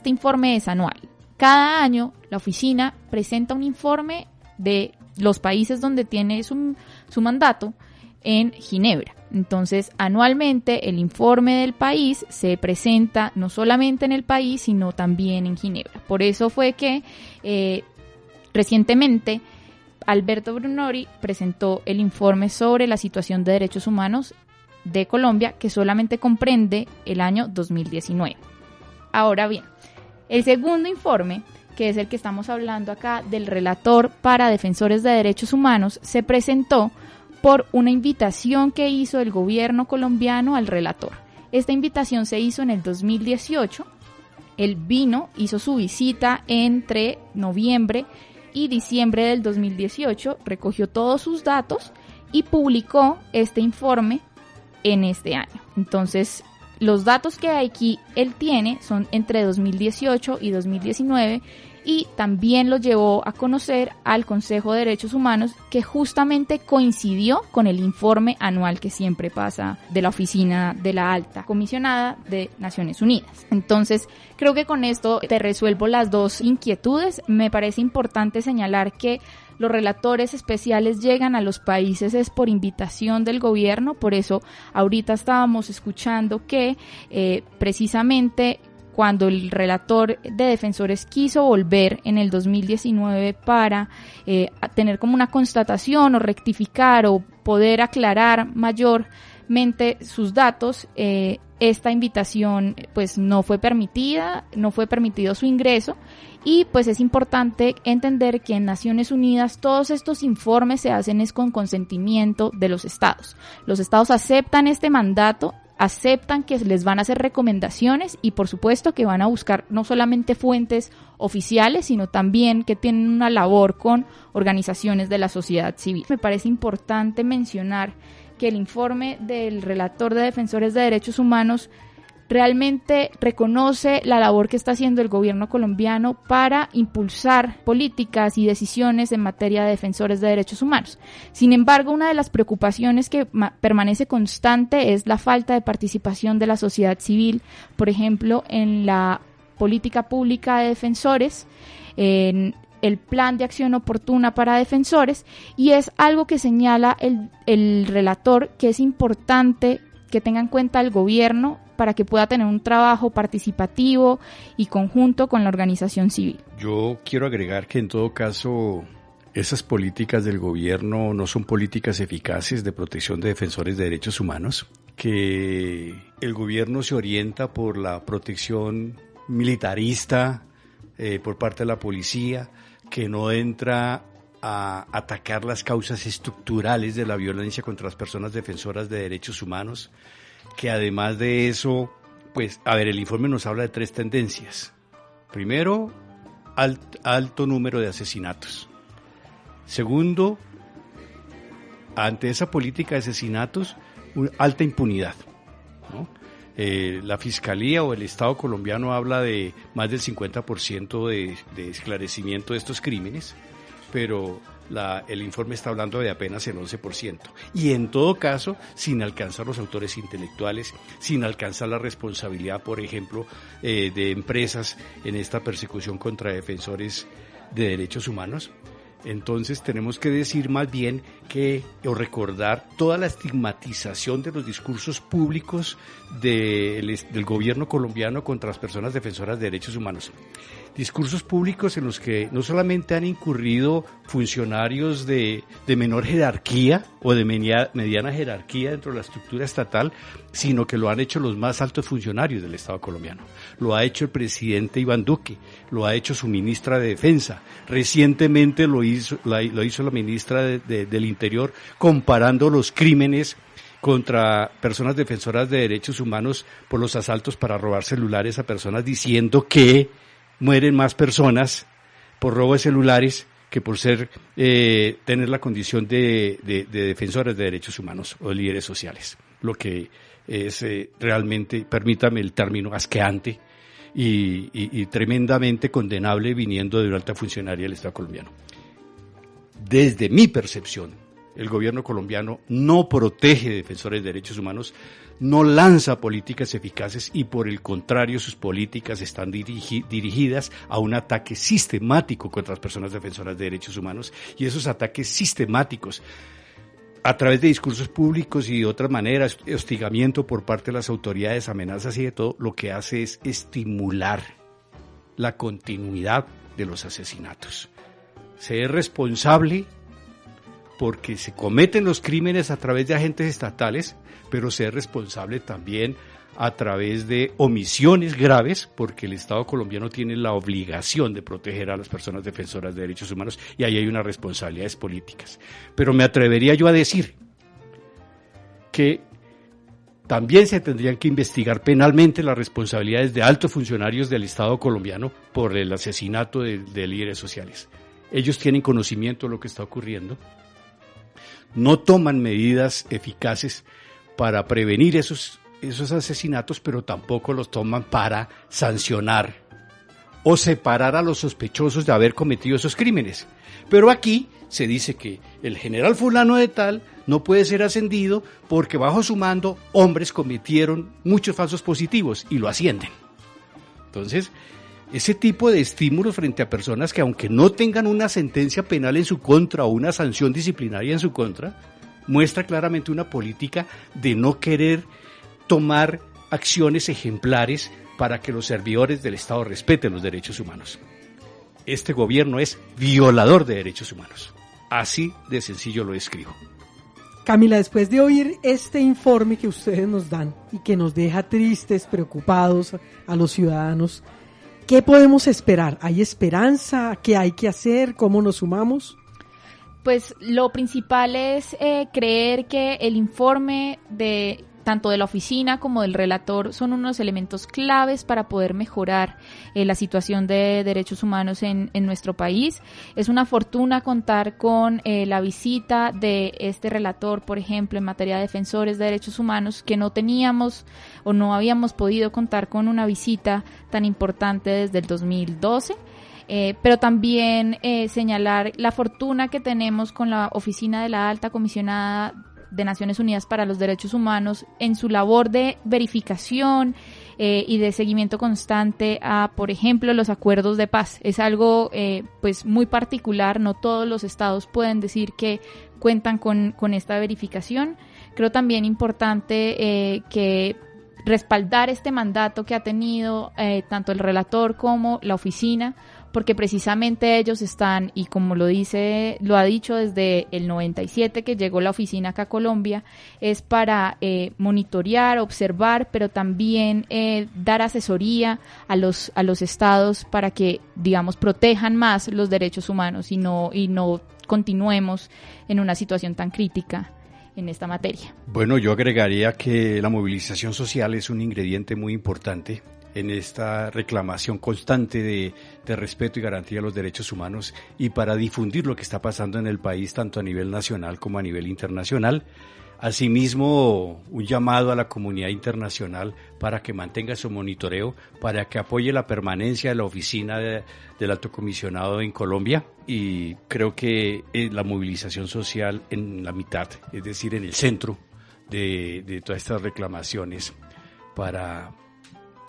informe es anual. Cada año la oficina presenta un informe de los países donde tiene su mandato en Ginebra. Entonces, anualmente el informe del país se presenta no solamente en el país, sino también en Ginebra. Por eso fue que recientemente Alberto Brunori presentó el informe sobre la situación de derechos humanos de Colombia, que solamente comprende el año 2019. Ahora bien, el segundo informe, que es el que estamos hablando acá, del relator para defensores de derechos humanos, se presentó por una invitación que hizo el gobierno colombiano al relator. Esta invitación se hizo en el 2018. Él vino, hizo su visita entre noviembre y diciembre del 2018, recogió todos sus datos y publicó este informe en este año. Entonces, los datos que aquí él tiene son entre 2018 y 2019 y también los llevó a conocer al Consejo de Derechos Humanos, que justamente coincidió con el informe anual que siempre pasa de la Oficina de la Alta Comisionada de Naciones Unidas. Entonces, creo que con esto te resuelvo las dos inquietudes. Me parece importante señalar que los relatores especiales llegan a los países es por invitación del gobierno, por eso ahorita estábamos escuchando que precisamente cuando el relator de defensores quiso volver en el 2019 para tener como una constatación o rectificar o poder aclarar mayormente sus datos, esta invitación pues no fue permitida, no fue permitido su ingreso. Y pues es importante entender que en Naciones Unidas todos estos informes se hacen es con consentimiento de los estados. Los estados aceptan este mandato, aceptan que les van a hacer recomendaciones y por supuesto que van a buscar no solamente fuentes oficiales, sino también que tienen una labor con organizaciones de la sociedad civil. Me parece importante mencionar que el informe del relator de defensores de derechos humanos realmente reconoce la labor que está haciendo el gobierno colombiano para impulsar políticas y decisiones en materia de defensores de derechos humanos. Sin embargo, una de las preocupaciones que permanece constante es la falta de participación de la sociedad civil, por ejemplo, en la política pública de defensores, en el plan de acción oportuna para defensores, y es algo que señala el relator que es importante que tenga en cuenta el gobierno para que pueda tener un trabajo participativo y conjunto con la organización civil. Yo quiero agregar que en todo caso esas políticas del gobierno no son políticas eficaces de protección de defensores de derechos humanos, que el gobierno se orienta por la protección militarista por parte de la policía, que no entra a atacar las causas estructurales de la violencia contra las personas defensoras de derechos humanos, que además de eso, pues, el informe nos habla de 3 tendencias. Primero, alto número de asesinatos. Segundo, ante esa política de asesinatos, alta impunidad, ¿no? La Fiscalía o el Estado colombiano habla de más del 50% de esclarecimiento de estos crímenes, pero el informe está hablando de apenas el 11%. Y en todo caso, sin alcanzar los autores intelectuales, sin alcanzar la responsabilidad, por ejemplo, de empresas en esta persecución contra defensores de derechos humanos. Entonces tenemos que decir más bien o recordar toda la estigmatización de los discursos públicos del gobierno colombiano contra las personas defensoras de derechos humanos. Discursos públicos en los que no solamente han incurrido funcionarios de menor jerarquía o de mediana jerarquía dentro de la estructura estatal, sino que lo han hecho los más altos funcionarios del Estado colombiano. Lo ha hecho el presidente Iván Duque, lo ha hecho su ministra de Defensa, recientemente lo hizo la ministra del Interior, comparando los crímenes contra personas defensoras de derechos humanos por los asaltos para robar celulares a personas, diciendo que mueren más personas por robo de celulares que por tener la condición de defensores de derechos humanos o líderes sociales, lo que es realmente, permítame el término, asqueante y tremendamente condenable viniendo de una alta funcionaria del Estado colombiano. Desde mi percepción, el gobierno colombiano no protege defensores de derechos humanos, no lanza políticas eficaces y por el contrario sus políticas están dirigidas a un ataque sistemático contra las personas defensoras de derechos humanos, y esos ataques sistemáticos a través de discursos públicos y de otras maneras, hostigamiento por parte de las autoridades, amenazas y de todo, lo que hace es estimular la continuidad de los asesinatos. Se es responsable porque se cometen los crímenes a través de agentes estatales, pero se es responsable también a través de omisiones graves, porque el Estado colombiano tiene la obligación de proteger a las personas defensoras de derechos humanos y ahí hay unas responsabilidades políticas. Pero me atrevería yo a decir que También se tendrían que investigar penalmente las responsabilidades de altos funcionarios del Estado colombiano por el asesinato de líderes sociales. Ellos tienen conocimiento de lo que está ocurriendo, no toman medidas eficaces para prevenir esos asesinatos, pero tampoco los toman para sancionar o separar a los sospechosos de haber cometido esos crímenes. Pero aquí se dice que el general fulano de tal no puede ser ascendido porque bajo su mando hombres cometieron muchos falsos positivos y lo ascienden. Entonces, ese tipo de estímulos frente a personas que aunque no tengan una sentencia penal en su contra o una sanción disciplinaria en su contra, muestra claramente una política de no querer tomar acciones ejemplares para que los servidores del Estado respeten los derechos humanos. Este gobierno es violador de derechos humanos. Así de sencillo lo describo. Camila, después de oír este informe que ustedes nos dan y que nos deja tristes, preocupados a los ciudadanos, ¿qué podemos esperar? ¿Hay esperanza? ¿Qué hay que hacer? ¿Cómo nos sumamos? Pues lo principal es creer que el informe de tanto de la oficina como del relator son unos elementos claves para poder mejorar la situación de derechos humanos en nuestro país. Es una fortuna contar con la visita de este relator, por ejemplo, en materia de defensores de derechos humanos, que no teníamos o no habíamos podido contar con una visita tan importante desde el 2012. Pero también señalar la fortuna que tenemos con la oficina de la Alta Comisionada de Naciones Unidas para los Derechos Humanos en su labor de verificación y de seguimiento constante a, por ejemplo, los acuerdos de paz. Es algo pues muy particular, no todos los estados pueden decir que cuentan con esta verificación. Creo también importante que respaldar este mandato que ha tenido tanto el relator como la oficina, porque precisamente ellos están, y como lo ha dicho desde el 97 que llegó la oficina acá a Colombia, es para monitorear, observar, pero también dar asesoría a los estados para que, digamos, protejan más los derechos humanos y no continuemos en una situación tan crítica en esta materia. Bueno, yo agregaría que la movilización social es un ingrediente muy importante en esta reclamación constante de respeto y garantía de los derechos humanos y para difundir lo que está pasando en el país tanto a nivel nacional como a nivel internacional. Asimismo, un llamado a la comunidad internacional para que mantenga su monitoreo, para que apoye la permanencia de la oficina del Alto Comisionado en Colombia, y creo que la movilización social en la mitad, es decir, en el centro de todas estas reclamaciones para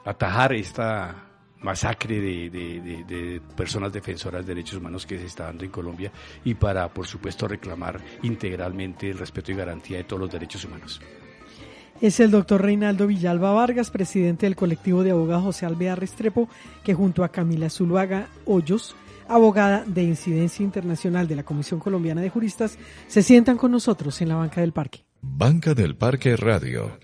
atajar esta masacre de personas defensoras de derechos humanos que se está dando en Colombia y para, por supuesto, reclamar integralmente el respeto y garantía de todos los derechos humanos. Es el doctor Reinaldo Villalba Vargas, presidente del colectivo de abogados José Alvear Restrepo, que junto a Camila Zuluaga Hoyos, abogada de incidencia internacional de la Comisión Colombiana de Juristas, se sientan con nosotros en la Banca del Parque. Banca del Parque Radio.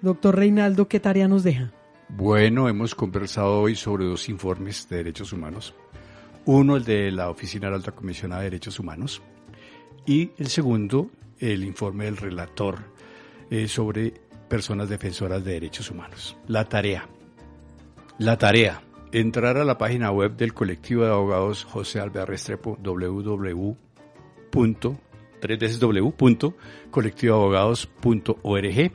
Doctor Reinaldo, ¿qué tarea nos deja? Bueno, hemos conversado hoy sobre 2 informes de derechos humanos. Uno, el de la Oficina de la Alta Comisionada de Derechos Humanos, y el segundo, el informe del relator sobre personas defensoras de derechos humanos. La tarea, entrar a la página web del colectivo de abogados José Alvear Restrepo, www.colectivoabogados.org,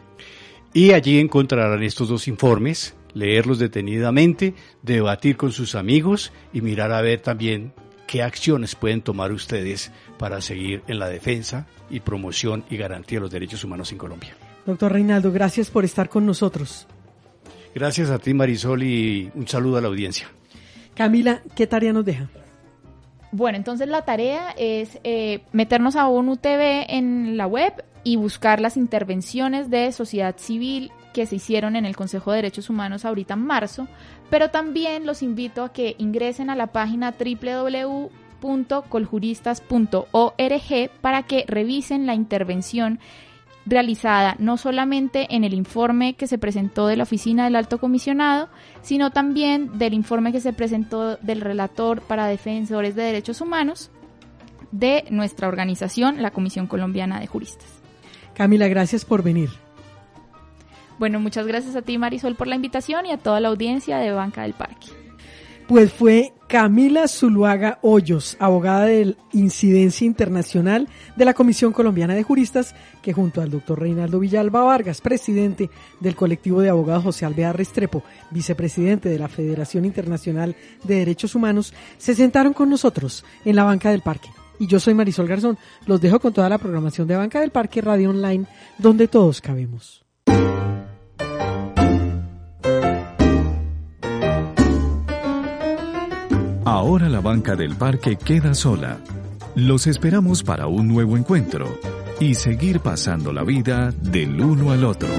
y allí encontrarán estos 2 informes, leerlos detenidamente, debatir con sus amigos y mirar a ver también qué acciones pueden tomar ustedes para seguir en la defensa y promoción y garantía de los derechos humanos en Colombia. Doctor Reinaldo, gracias por estar con nosotros. Gracias a ti, Marisol, y un saludo a la audiencia. Camila, ¿qué tarea nos deja? Bueno, entonces la tarea es meternos a ONU TV en la web y buscar las intervenciones de sociedad civil que se hicieron en el Consejo de Derechos Humanos ahorita en marzo, pero también los invito a que ingresen a la página www.coljuristas.org para que revisen la intervención realizada no solamente en el informe que se presentó de la Oficina del Alto Comisionado, sino también del informe que se presentó del Relator para Defensores de Derechos Humanos de nuestra organización, la Comisión Colombiana de Juristas. Camila, gracias por venir. Bueno, muchas gracias a ti, Marisol, por la invitación y a toda la audiencia de Banca del Parque. Pues fue Camila Zuluaga Hoyos, abogada de Incidencia Internacional de la Comisión Colombiana de Juristas, que junto al doctor Reinaldo Villalba Vargas, presidente del colectivo de abogados José Alvear Restrepo, vicepresidente de la Federación Internacional de Derechos Humanos, se sentaron con nosotros en la Banca del Parque. Y yo soy Marisol Garzón. Los dejo con toda la programación de Banca del Parque Radio Online, donde todos cabemos. Ahora la Banca del Parque queda sola. Los esperamos para un nuevo encuentro y seguir pasando la vida del uno al otro.